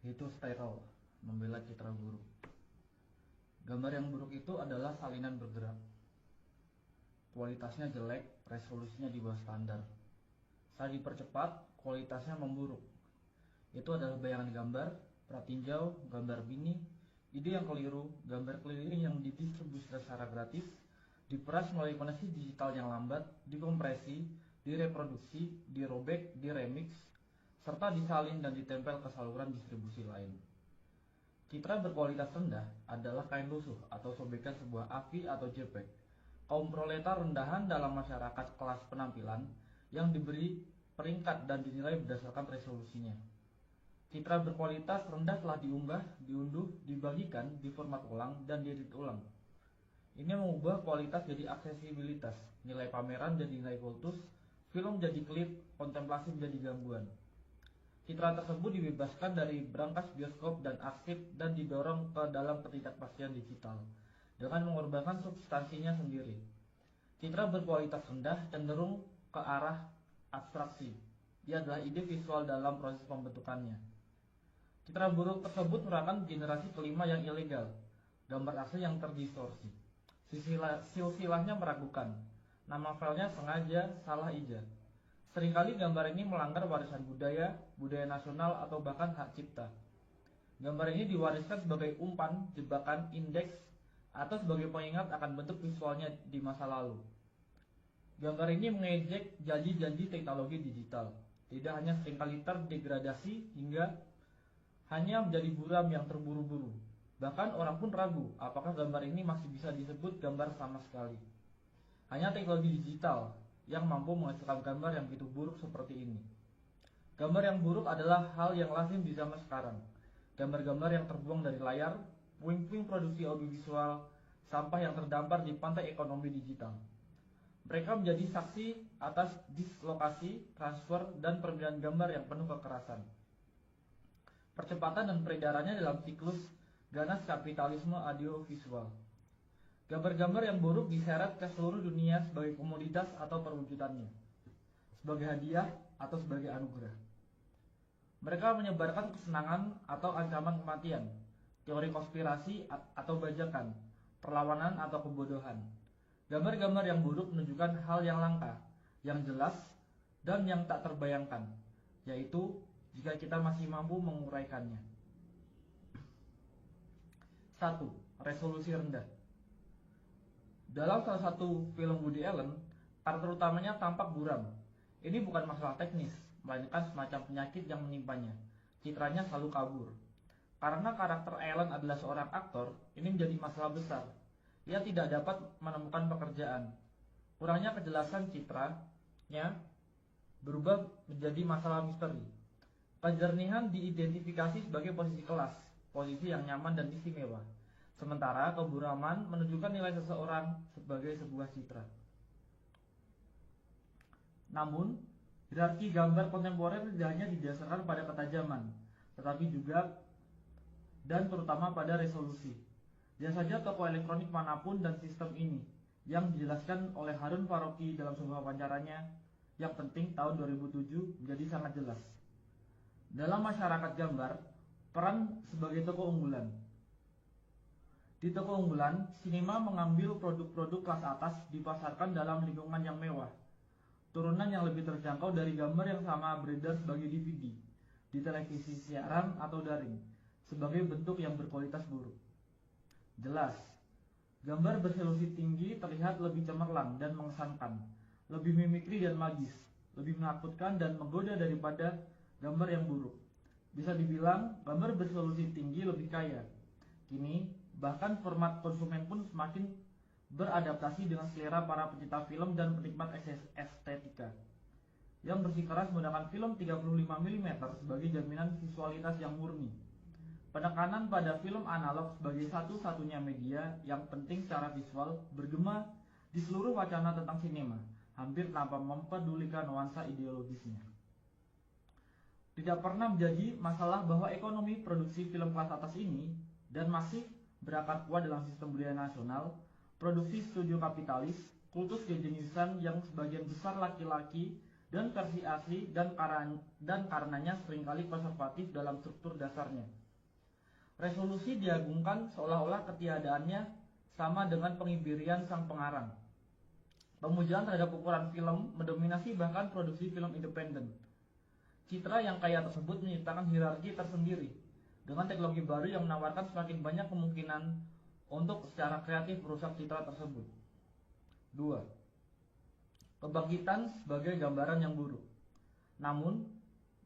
yaitu steril, membela citra buruk. Gambar yang buruk itu adalah salinan bergerak. Kualitasnya jelek, resolusinya di bawah standar. Saat dipercepat, kualitasnya memburuk. Itu adalah bayangan gambar, pratinjau, gambar bini, ide yang keliru, gambar keliling yang didistribusi secara gratis, diperas melalui koneksi digital yang lambat, dikompresi, direproduksi, dirobek, diremix, serta disalin dan ditempel ke saluran distribusi lain. Citra berkualitas rendah adalah kain lusuh atau sobekan sebuah AVI atau JPEG. Kaum proletar rendahan dalam masyarakat kelas penampilan yang diberi peringkat dan dinilai berdasarkan resolusinya. Citra berkualitas rendah telah diunggah, diunduh, dibagikan, diformat ulang, dan diedit ulang. Ini mengubah kualitas jadi aksesibilitas, nilai pameran jadi nilai kultus, film jadi klip, kontemplasi menjadi gangguan. Citra tersebut dibebaskan dari brankas bioskop dan arsip dan didorong ke dalam ketidakpastian digital dengan mengorbankan substansinya sendiri. Citra berkualitas rendah cenderung ke arah abstraksi. Ia adalah ide visual dalam proses pembentukannya. Citra buruk tersebut merupakan generasi kelima yang ilegal, gambar asli yang terdistorsi. Silsilahnya meragukan, nama filenya sengaja salah ija. Seringkali gambar ini melanggar warisan budaya, budaya nasional, atau bahkan hak cipta. Gambar ini diwariskan sebagai umpan, jebakan, indeks, atau sebagai pengingat akan bentuk visualnya di masa lalu. Gambar ini mengejek janji-janji teknologi digital. Tidak hanya seringkali terdegradasi hingga hanya menjadi buram yang terburu-buru. Bahkan orang pun ragu apakah gambar ini masih bisa disebut gambar sama sekali. Hanya teknologi digital yang mampu menghasilkan gambar yang begitu buruk seperti ini. Gambar yang buruk adalah hal yang lazim di zaman sekarang. Gambar-gambar yang terbuang dari layar, puing-puing produksi audiovisual, sampah yang terdampar di pantai ekonomi digital. Mereka menjadi saksi atas dislokasi, transfer, dan permintaan gambar yang penuh kekerasan. Percepatan dan peredarannya dalam siklus ganas kapitalisme audiovisual. Gambar-gambar yang buruk diseret ke seluruh dunia sebagai komoditas atau perwujudannya, sebagai hadiah atau sebagai anugerah. Mereka menyebarkan kesenangan atau ancaman kematian, teori konspirasi atau bajakan, perlawanan atau kebodohan. Gambar-gambar yang buruk menunjukkan hal yang langka, yang jelas, dan yang tak terbayangkan, yaitu jika kita masih mampu menguraikannya. 1. Resolusi rendah. Dalam salah satu film Woody Allen, karakter utamanya tampak buram. Ini bukan masalah teknis, melainkan semacam penyakit yang menimpanya. Citranya selalu kabur. Karena karakter Allen adalah seorang aktor, ini menjadi masalah besar. Ia tidak dapat menemukan pekerjaan. Kurangnya kejelasan citranya berubah menjadi masalah misteri. Kejernihan diidentifikasi sebagai posisi kelas, posisi yang nyaman dan istimewa. Sementara keburaman menunjukkan nilai seseorang sebagai sebuah citra. Namun, hierarki gambar kontemporer tidak hanya didasarkan pada ketajaman, tetapi juga dan terutama pada resolusi. Lihat saja toko elektronik manapun dan sistem ini, yang dijelaskan oleh Harun Faroki dalam sebuah wawancaranya yang penting tahun 2007 menjadi sangat jelas. Dalam masyarakat gambar, peran sebagai toko unggulan. Di toko unggulan, sinema mengambil produk-produk kelas atas dipasarkan dalam lingkungan yang mewah. Turunan yang lebih terjangkau dari gambar yang sama beredar sebagai DVD, di televisi siaran atau daring, sebagai bentuk yang berkualitas buruk. Jelas, gambar beresolusi tinggi terlihat lebih cemerlang dan mengesankan, lebih mimikri dan magis, lebih menakutkan dan menggoda daripada gambar yang buruk. Bisa dibilang, gambar beresolusi tinggi lebih kaya. Kini, bahkan format konsumen pun semakin beradaptasi dengan selera para pecinta film dan penikmat estetika yang bersikeras menggunakan film 35 mm sebagai jaminan visualitas yang murni. Penekanan pada film analog sebagai satu-satunya media yang penting secara visual bergema di seluruh wacana tentang sinema, hampir tanpa mempedulikan nuansa ideologisnya. Tidak pernah menjadi masalah bahwa ekonomi produksi film kelas atas ini dan masih berakar kuat dalam sistem budaya nasional, produksi studio kapitalis, kultus kejeniusan yang sebagian besar laki-laki dan versi asli dan karenanya seringkali konservatif dalam struktur dasarnya. Resolusi diagungkan seolah-olah ketiadaannya sama dengan pengibirian sang pengarang. Pemujaan terhadap ukuran film mendominasi bahkan produksi film independen. Citra yang kaya tersebut menciptakan hierarki tersendiri dengan teknologi baru yang menawarkan semakin banyak kemungkinan untuk secara kreatif merusak citra tersebut. 2. Kebangkitan sebagai gambaran yang buruk. Namun,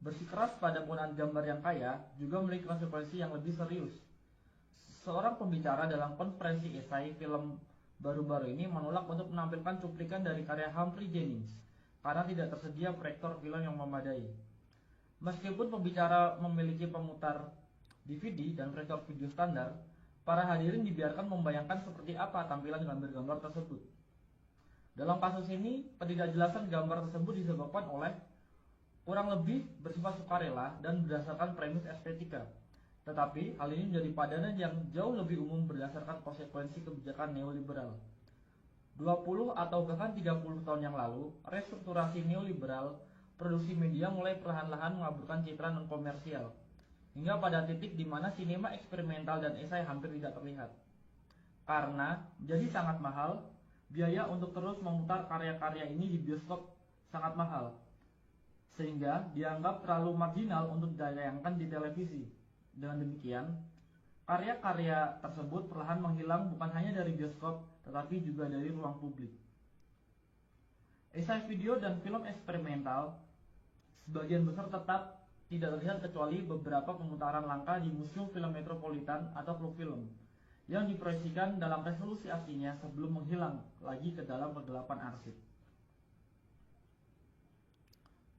bersikeras pada penggunaan gambar yang kaya juga memiliki konsekuensi yang lebih serius. Seorang pembicara dalam konferensi esai film baru-baru ini menolak untuk menampilkan cuplikan dari karya Humphrey Jennings karena tidak tersedia proyektor film yang memadai. Meskipun pembicara memiliki pemutar DVD dan proyektor video standar, para hadirin dibiarkan membayangkan seperti apa tampilan gambar-gambar tersebut. Dalam kasus ini, ketidakjelasan gambar tersebut disebabkan oleh kurang lebih bersifat sukarela dan berdasarkan premis estetika. Tetapi hal ini menjadi padanan yang jauh lebih umum berdasarkan konsekuensi kebijakan neoliberal. 20 atau bahkan 30 tahun yang lalu, restrukturasi neoliberal produksi media mulai perlahan-lahan mengaburkan citra non-komersial, hingga pada titik di mana sinema eksperimental dan esai hampir tidak terlihat. Karena jadi sangat mahal, biaya untuk terus memutar karya-karya ini di bioskop sangat mahal, sehingga dianggap terlalu marginal untuk ditayangkan di televisi. Dengan demikian, karya-karya tersebut perlahan menghilang bukan hanya dari bioskop, tetapi juga dari ruang publik. Esai video dan film eksperimental sebagian besar tetap tidak terlihat kecuali beberapa pemutaran langka di Museum Film Metropolitan atau klub film yang diproyeksikan dalam resolusi aslinya sebelum menghilang lagi ke dalam kegelapan arsip.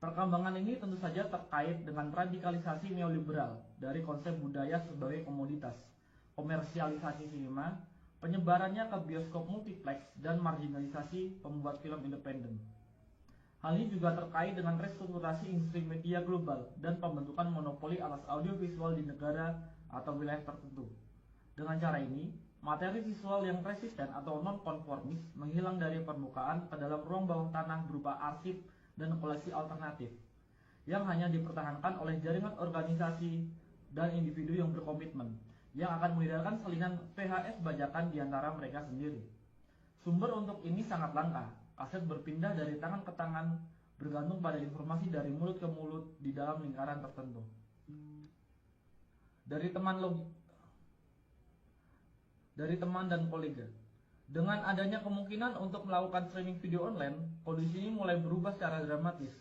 Perkembangan ini tentu saja terkait dengan radikalisasi neoliberal dari konsep budaya sebagai komoditas, komersialisasi sinema, penyebarannya ke bioskop multiplex, dan marginalisasi pembuat film independen. Hal ini juga terkait dengan restrukturasi industri media global dan pembentukan monopoli alas audiovisual di negara atau wilayah tertentu. Dengan cara ini, materi visual yang resisten atau non-konformis menghilang dari permukaan ke dalam ruang bawah tanah berupa arsip dan koleksi alternatif yang hanya dipertahankan oleh jaringan organisasi dan individu yang berkomitmen yang akan mengedarkan salinan VHS bajakan di antara mereka sendiri. Sumber untuk ini sangat langka. Kaset berpindah dari tangan ke tangan bergantung pada informasi dari mulut ke mulut di dalam lingkaran tertentu. Dari teman dan kolega. Dengan adanya kemungkinan untuk melakukan streaming video online, kondisi ini mulai berubah secara dramatis.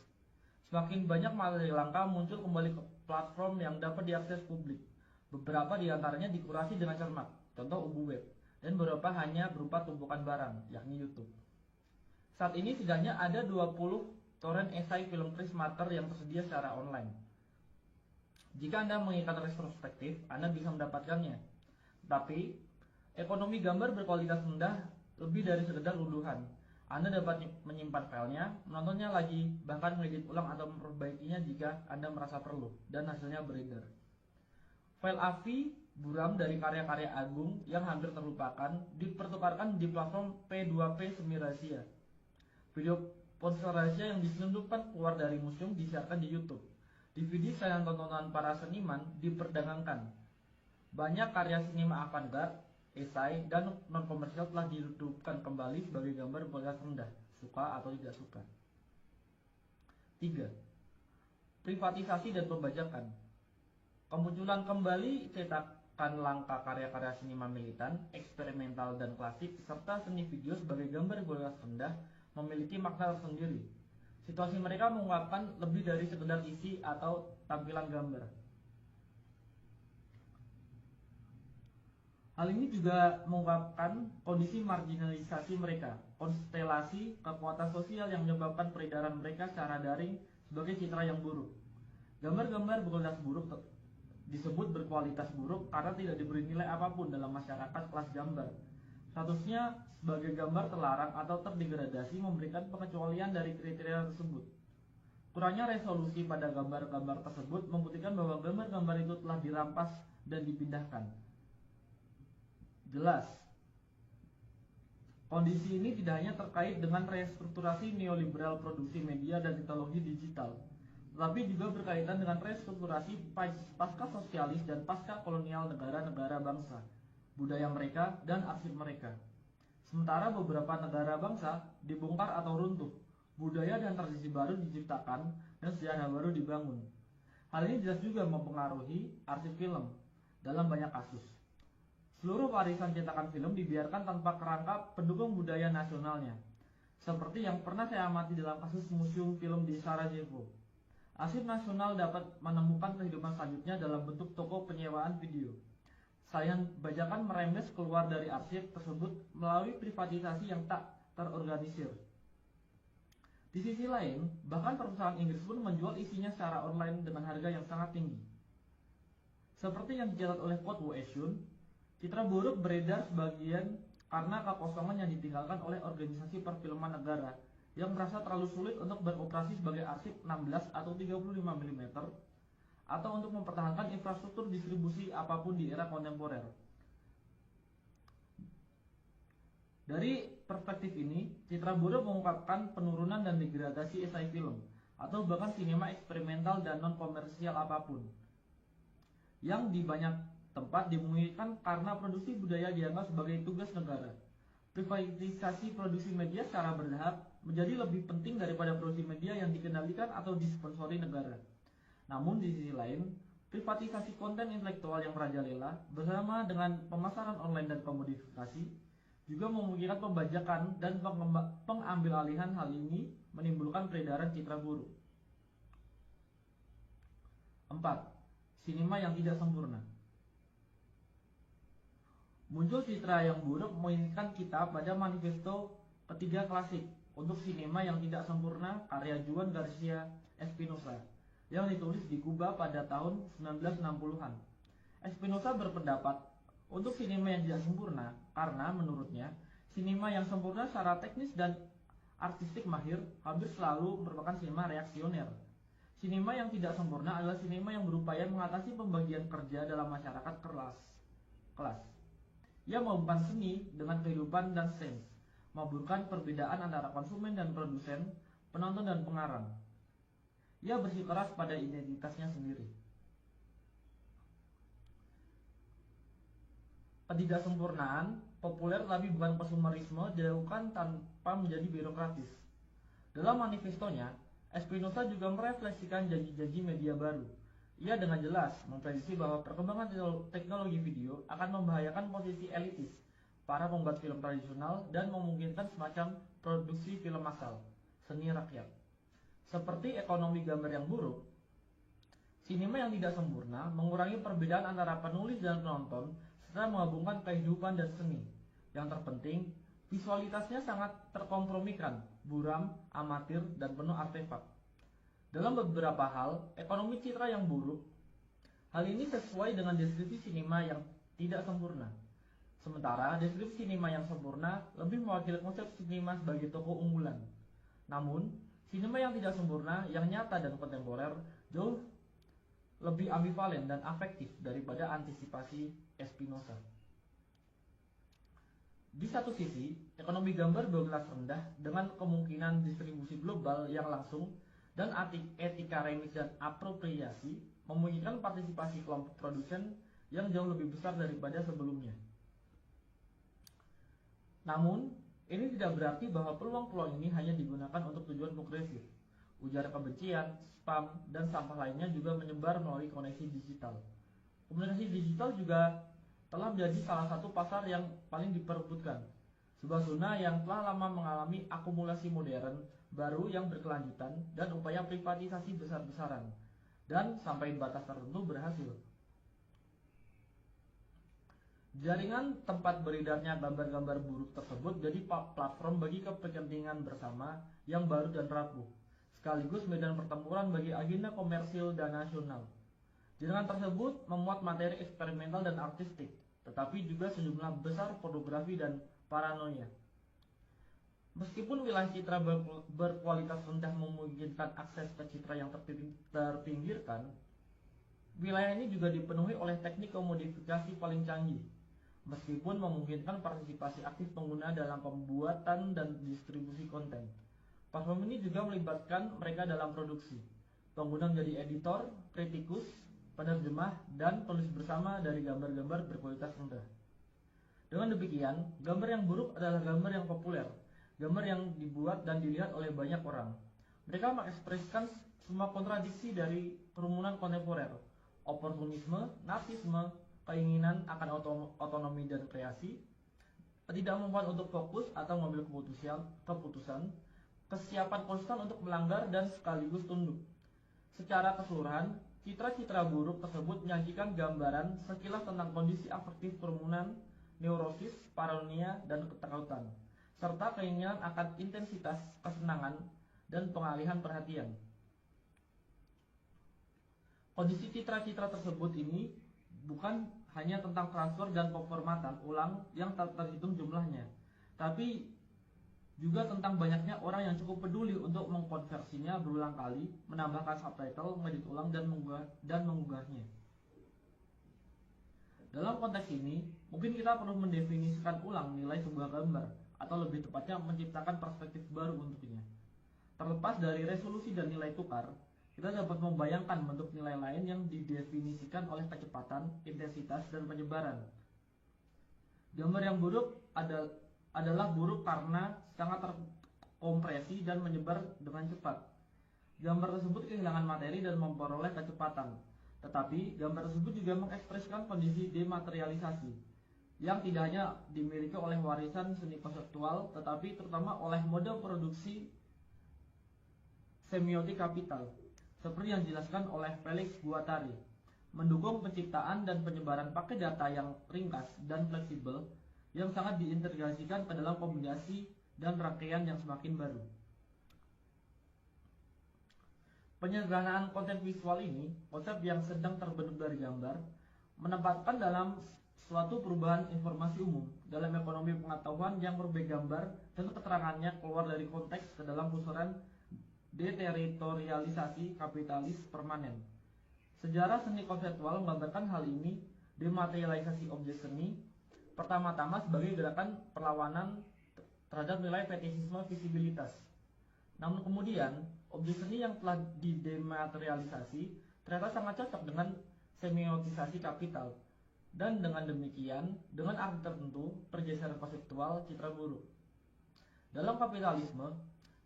Semakin banyak materi langka muncul kembali ke platform yang dapat diakses publik. Beberapa di antaranya dikurasi dengan cermat, contoh Ubu Web, dan beberapa hanya berupa tumpukan barang, yakni YouTube. Saat ini setidaknya ada 20 torrent esai film Chris Marker yang tersedia secara online. Jika Anda menginginkan retrospektif, Anda bisa mendapatkannya. Tapi ekonomi gambar berkualitas rendah lebih dari sekedar unduhan. Anda dapat menyimpan filenya, menontonnya lagi, bahkan mengedit ulang atau memperbaikinya jika Anda merasa perlu, dan hasilnya beredar. File AVI buram dari karya-karya agung yang hampir terlupakan dipertukarkan di platform P2P semi rahasia. Video ponsel rahasia yang diselundupkan keluar dari museum disiarkan di YouTube. DVD sajian tontonan para seniman diperdagangkan. Banyak karya sinema avant-garde, esai, dan non-komersial telah dihidupkan kembali sebagai gambar berkualitas rendah, suka atau tidak suka. 3. Privatisasi dan pembajakan. Kemunculan kembali cetakan langka karya-karya sinema militan, eksperimental, dan klasik, serta seni video sebagai gambar berkualitas rendah memiliki makna tersendiri. Situasi mereka mengungkapkan lebih dari sekedar isi atau tampilan gambar. Hal ini juga mengungkapkan kondisi marginalisasi mereka, konstelasi kekuatan sosial yang menyebabkan peredaran mereka secara daring sebagai citra yang buruk. Gambar-gambar berkualitas buruk disebut berkualitas buruk karena tidak diberi nilai apapun dalam masyarakat kelas gambar. Statusnya sebagai gambar terlarang atau terdegradasi memberikan pengecualian dari kriteria tersebut. Kurangnya resolusi pada gambar-gambar tersebut membuktikan bahwa gambar-gambar itu telah dirampas dan dipindahkan. Jelas, kondisi ini tidak hanya terkait dengan restrukturasi neoliberal produksi media dan teknologi digital. tapi juga berkaitan dengan restrukturasi pasca sosialis dan pasca kolonial negara-negara bangsa, budaya mereka, dan arsip mereka. Sementara beberapa negara bangsa dibongkar atau runtuh, budaya dan tradisi baru diciptakan, dan sejarah baru dibangun. Hal ini jelas juga mempengaruhi arsip film dalam banyak kasus. Seluruh warisan cetakan film dibiarkan tanpa kerangka pendukung budaya nasionalnya, seperti yang pernah saya amati dalam kasus museum film di Sarajevo. Arsip nasional dapat menemukan kehidupan selanjutnya dalam bentuk toko penyewaan video. Saingan bajakan merembes keluar dari arsip tersebut melalui privatisasi yang tak terorganisir. Di sisi lain, bahkan perusahaan Inggris pun menjual isinya secara online dengan harga yang sangat tinggi. Seperti yang dicatat oleh Code Washun, citra buruk beredar sebagian karena kekosongan yang ditinggalkan oleh organisasi perfilman negara yang merasa terlalu sulit untuk beroperasi sebagai arsip 16 atau 35 mm atau untuk mempertahankan infrastruktur distribusi apapun di era kontemporer. Dari perspektif ini, citra buruk mengungkapkan penurunan dan degradasi esai film atau bahkan sinema eksperimental dan non-komersial apapun yang di banyak tempat dimungkinkan karena produksi budaya dianggap sebagai tugas negara. Privatisasi produksi media secara bertahap menjadi lebih penting daripada produksi media yang dikendalikan atau disponsori negara. Namun di sisi lain, privatisasi konten intelektual yang merajalela bersama dengan pemasaran online dan komodifikasi juga memungkinkan pembajakan dan pengambil alihan. Hal ini menimbulkan peredaran citra buruk. 4. Sinema yang tidak sempurna. Muncul citra yang buruk mengingatkan kita pada manifesto ketiga klasik untuk sinema yang tidak sempurna karya Juan Garcia Espinosa yang ditulis di Kuba pada tahun 1960-an. Espinosa berpendapat untuk sinema yang tidak sempurna karena menurutnya sinema yang sempurna secara teknis dan artistik mahir hampir selalu merupakan sinema reaksioner. Sinema yang tidak sempurna adalah sinema yang berupaya mengatasi pembagian kerja dalam masyarakat kelas. Ia menghubungkan seni dengan kehidupan dan sains, membuka perbedaan antara konsumen dan produsen, penonton dan pengarang. Ia bersikeras pada identitasnya sendiri. Ketidaksempurnaan populer tapi bukan konsumerisme dilakukan tanpa menjadi birokratis. Dalam manifestonya, Espinosa juga merefleksikan janji-janji media baru. Ia dengan jelas memprediksi bahwa perkembangan teknologi video akan membahayakan posisi elitis para pembuat film tradisional dan memungkinkan semacam produksi film massal, seni rakyat. Seperti ekonomi gambar yang buruk, sinema yang tidak sempurna mengurangi perbedaan antara penulis dan penonton serta menggabungkan kehidupan dan seni. Yang terpenting, visualitasnya sangat terkompromikan, buram, amatir, dan penuh artefak. Dalam beberapa hal, ekonomi citra yang buruk, hal ini sesuai dengan deskripsi sinema yang tidak sempurna. Sementara deskripsi sinema yang sempurna lebih mewakili konsep sinema sebagai toko unggulan. Namun, sinema yang tidak sempurna, yang nyata dan kontemporer, jauh lebih ambivalen dan afektif daripada antisipasi Espinosa. Di satu sisi, ekonomi gambar berkelas rendah dengan kemungkinan distribusi global yang langsung dan etika remix dan apropriasi memungkinkan partisipasi kelompok produsen yang jauh lebih besar daripada sebelumnya. Namun, ini tidak berarti bahwa peluang-peluang ini hanya digunakan untuk tujuan progresif. Ujar kebencian, spam, dan sampah lainnya juga menyebar melalui koneksi digital. Komunikasi digital juga telah menjadi salah satu pasar yang paling diperebutkan. Sebuah zona yang telah lama mengalami akumulasi modern baru yang berkelanjutan dan upaya privatisasi besar-besaran, dan sampai batas tertentu berhasil. Jaringan tempat beredarnya gambar-gambar buruk tersebut jadi platform bagi kepentingan bersama yang baru dan rapuh, sekaligus medan pertempuran bagi agenda komersil dan nasional. Jaringan tersebut memuat materi eksperimental dan artistik, tetapi juga sejumlah besar pornografi dan paranoia. Meskipun wilayah citra berkualitas rendah memungkinkan akses ke citra yang terpinggirkan, wilayah ini juga dipenuhi oleh teknik komodifikasi paling canggih, meskipun memungkinkan partisipasi aktif pengguna dalam pembuatan dan distribusi konten. Platform ini juga melibatkan mereka dalam produksi. pengguna menjadi editor, kritikus, penerjemah, dan penulis bersama dari gambar-gambar berkualitas rendah. Dengan demikian, gambar yang buruk adalah gambar yang populer, gambar yang dibuat dan dilihat oleh banyak orang. Mereka mengekspresikan semua kontradiksi dari kerumunan kontemporer, oportunisme, narsisme, keinginan akan otonomi dan kreasi, ketidakmampuan untuk fokus atau mengambil keputusan, kesiapan konstan untuk melanggar dan sekaligus tunduk. Secara keseluruhan, citra-citra buruk tersebut menyajikan gambaran sekilas tentang kondisi afektif kerumunan, neurosis, paranoia, dan ketakutan, serta keinginan akan intensitas kesenangan dan pengalihan perhatian. Kondisi citra-citra tersebut ini bukan hanya tentang transfer dan pemformatan ulang yang tak terhitung jumlahnya, tapi juga tentang banyaknya orang yang cukup peduli untuk mengkonversinya berulang kali, menambahkan subtitle, mengedit ulang, dan mengunggahnya. Dalam konteks ini, mungkin kita perlu mendefinisikan ulang nilai sebuah gambar, atau lebih tepatnya menciptakan perspektif baru untuknya. Terlepas dari resolusi dan nilai tukar, kita dapat membayangkan bentuk nilai lain yang didefinisikan oleh kecepatan, intensitas, dan penyebaran. Gambar yang buruk adalah buruk karena sangat terkompresi dan menyebar dengan cepat. Gambar tersebut kehilangan materi dan memperoleh kecepatan. Tetapi, gambar tersebut juga mengekspresikan kondisi dematerialisasi yang tidak hanya dimiliki oleh warisan seni konseptual, tetapi terutama oleh mode produksi semiotik kapital, seperti yang dijelaskan oleh Felix Guattari, mendukung penciptaan dan penyebaran paket data yang ringkas dan fleksibel yang sangat diintegrasikan ke dalam kombinasi dan rangkaian yang semakin baru. Penyederhanaan konten visual ini, konsep yang sedang terbentuk dari gambar, menempatkan dalam suatu perubahan informasi umum dalam ekonomi pengetahuan yang berbagai gambar dan keterangannya keluar dari konteks ke dalam pusaran deteritorialisasi kapitalis permanen. Sejarah seni konseptual menggambarkan hal ini. Dematerialisasi objek seni pertama-tama sebagai gerakan perlawanan terhadap nilai fetisisme visibilitas. Namun kemudian, objek seni yang telah didematerialisasi ternyata sangat cocok dengan semiotisasi kapital. Dan dengan demikian, dengan arti tertentu, pergeseran konseptual citra buruk. Dalam kapitalisme,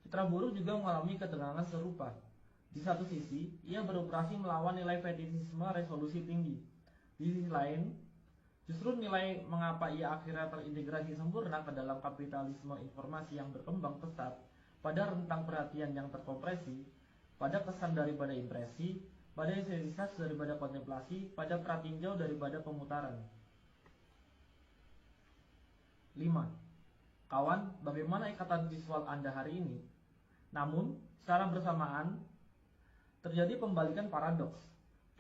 citra buruk juga mengalami ketegangan serupa. Di satu sisi, ia beroperasi melawan nilai fetisisme resolusi tinggi. Di sisi lain, justru nilai mengapa ia akhirnya terintegrasi sempurna ke dalam kapitalisme informasi yang berkembang pesat, pada rentang perhatian yang terkompresi, pada kesan daripada impresi, pada estetitas daripada kontemplasi, pada pratinjau daripada pemutaran. 5. Kawan, bagaimana ikatan visual Anda hari ini? Namun, secara bersamaan, terjadi pembalikan paradoks.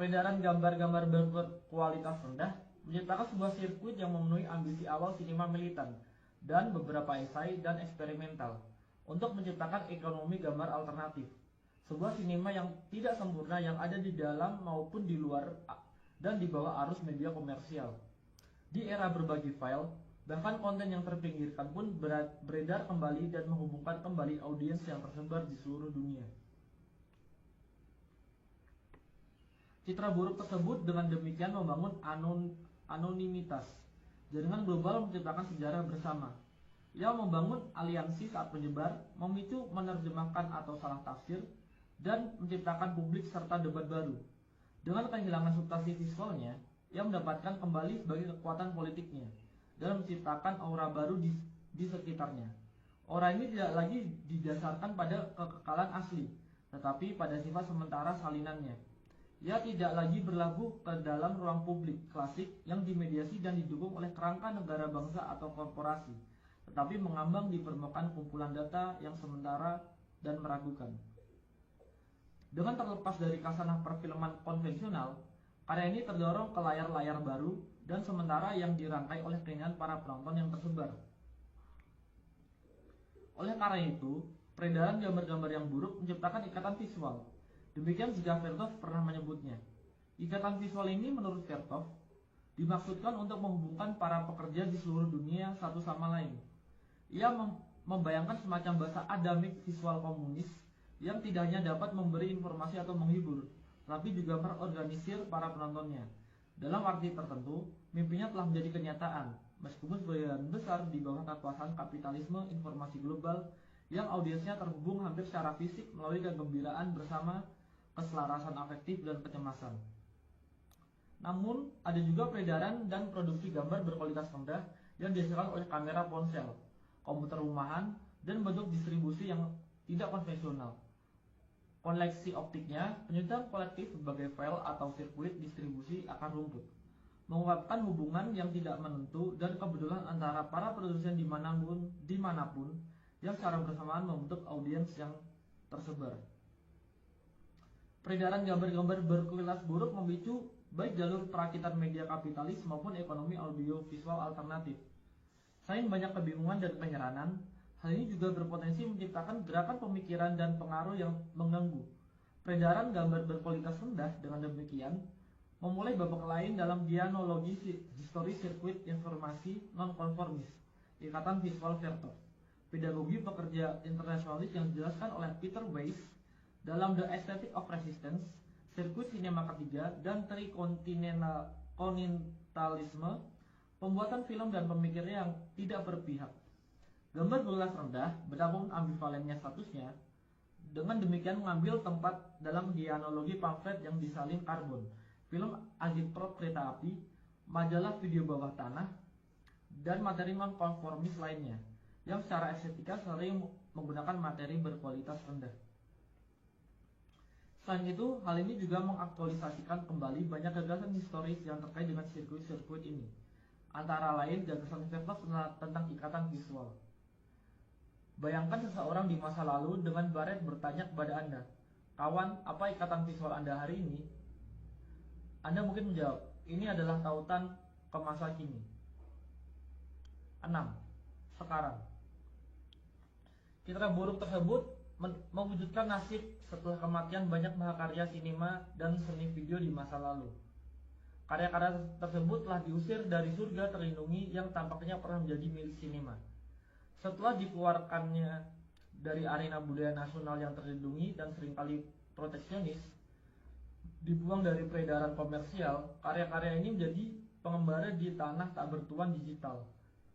Peredaran gambar-gambar berkualitas rendah menciptakan sebuah sirkuit yang memenuhi ambisi awal sinema militan dan beberapa esai dan eksperimental untuk menciptakan ekonomi gambar alternatif. Sebuah sinema yang tidak sempurna yang ada di dalam maupun di luar dan di bawah arus media komersial. Di era berbagi file, bahkan konten yang terpinggirkan pun beredar kembali dan menghubungkan kembali audiens yang tersebar di seluruh dunia. Citra buruk tersebut dengan demikian membangun anonimitas. Jaringan global menciptakan sejarah bersama. Ia membangun aliansi saat menyebar, memicu menerjemahkan atau salah tafsir, dan menciptakan publik serta debat baru. Dengan kehilangan substansi visualnya, ia mendapatkan kembali sebagai kekuatan politiknya dan menciptakan aura baru di sekitarnya. Aura ini tidak lagi didasarkan pada kekekalan asli, tetapi pada sifat sementara salinannya. Ia tidak lagi berlabuh ke dalam ruang publik klasik yang dimediasi dan didukung oleh kerangka negara bangsa atau korporasi, tetapi mengambang di permukaan kumpulan data yang sementara dan meragukan. Dengan terlepas dari kasanah perfilman konvensional, karya ini terdorong ke layar-layar baru dan sementara yang dirangkai oleh keinginan para penonton yang tersebar. Oleh karena itu, peredaran gambar-gambar yang buruk menciptakan ikatan visual. Demikian juga Vertov pernah menyebutnya. Ikatan visual ini menurut Vertov dimaksudkan untuk menghubungkan para pekerja di seluruh dunia satu sama lain. Ia membayangkan semacam bahasa adamik visual komunis yang tidak hanya dapat memberi informasi atau menghibur, tapi juga merorganisir para penontonnya. Dalam arti tertentu, mimpinya telah menjadi kenyataan, meskipun sebagian besar di bawah kekuasaan kapitalisme informasi global yang audiensnya terhubung hampir secara fisik melalui kegembiraan bersama, keselarasan afektif, dan kecemasan. Namun, ada juga peredaran dan produksi gambar berkualitas rendah yang dihasilkan oleh kamera ponsel, komputer rumahan, dan bentuk distribusi yang tidak konvensional. Koneksi optiknya, penyusunan kolektif sebagai file atau sirkuit distribusi akar rumput, mengungkapkan hubungan yang tidak menentu dan kebetulan antara para produsen dimanapun yang secara bersamaan membentuk audiens yang tersebar. Peredaran gambar-gambar berkualitas buruk memicu baik jalur perakitan media kapitalis maupun ekonomi audiovisual alternatif. Selain banyak kebingungan dan penyeranan, hal ini juga berpotensi menciptakan gerakan pemikiran dan pengaruh yang mengganggu. Peredaran gambar berkualitas rendah dengan demikian memulai babak lain dalam dianologi histori sirkuit informasi nonkonformis, ikatan visual vertor, pedagogi pekerja internasionalis yang dijelaskan oleh Peter Weiss dalam The Aesthetic of Resistance, sirkuit sinema ketiga, dan trikontinentalisme, pembuatan film dan pemikirnya yang tidak berpihak. Gambar berkualitas rendah, betapapun ambivalennya statusnya, dengan demikian mengambil tempat dalam dianologi pamflet yang disalin karbon, film agitprop kereta api, majalah video bawah tanah, dan materi nonkonformis lainnya, yang secara estetika sering menggunakan materi berkualitas rendah. Selain itu, hal ini juga mengaktualisasikan kembali banyak gagasan historis yang terkait dengan sirkuit-sirkuit ini, antara lain gagasan Vertov tentang ikatan visual. Bayangkan seseorang di masa lalu dengan baret bertanya kepada Anda, "Kawan, apa ikatan visual Anda hari ini?" Anda mungkin menjawab, "Ini adalah tautan ke masa kini." 6. Sekarang citra buruk tersebut mewujudkan nasib setelah kematian banyak mahakarya sinema dan seni video di masa lalu. Karya-karya tersebut telah diusir dari surga terlindungi yang tampaknya pernah menjadi milik sinema. Setelah dikeluarkannya dari arena budaya nasional yang terlindungi dan seringkali proteksionis, dibuang dari peredaran komersial, karya-karya ini menjadi pengembara di tanah tak bertuan digital,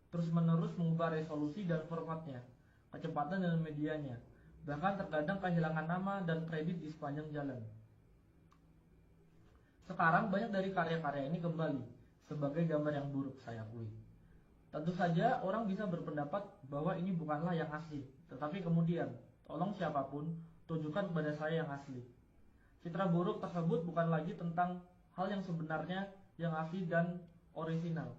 terus-menerus mengubah resolusi dan formatnya, kecepatan dan medianya, bahkan terkadang kehilangan nama dan kredit di sepanjang jalan. Sekarang banyak dari karya-karya ini kembali sebagai gambar yang buruk, saya akui. Tentu saja orang bisa berpendapat bahwa ini bukanlah yang asli, tetapi kemudian, tolong siapapun, tunjukkan kepada saya yang asli. Citra buruk tersebut bukan lagi tentang hal yang sebenarnya yang asli dan orisinal.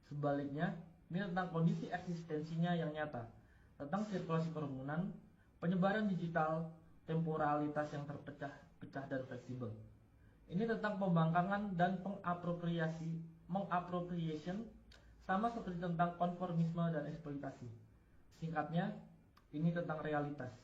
Sebaliknya, ini tentang kondisi eksistensinya yang nyata, tentang sirkulasi kerumunan, penyebaran digital, temporalitas yang terpecah-pecah dan fleksibel. Ini tentang pembangkangan dan mengappropriation, sama seperti tentang konformisme dan eksploitasi. Singkatnya, ini tentang realitas.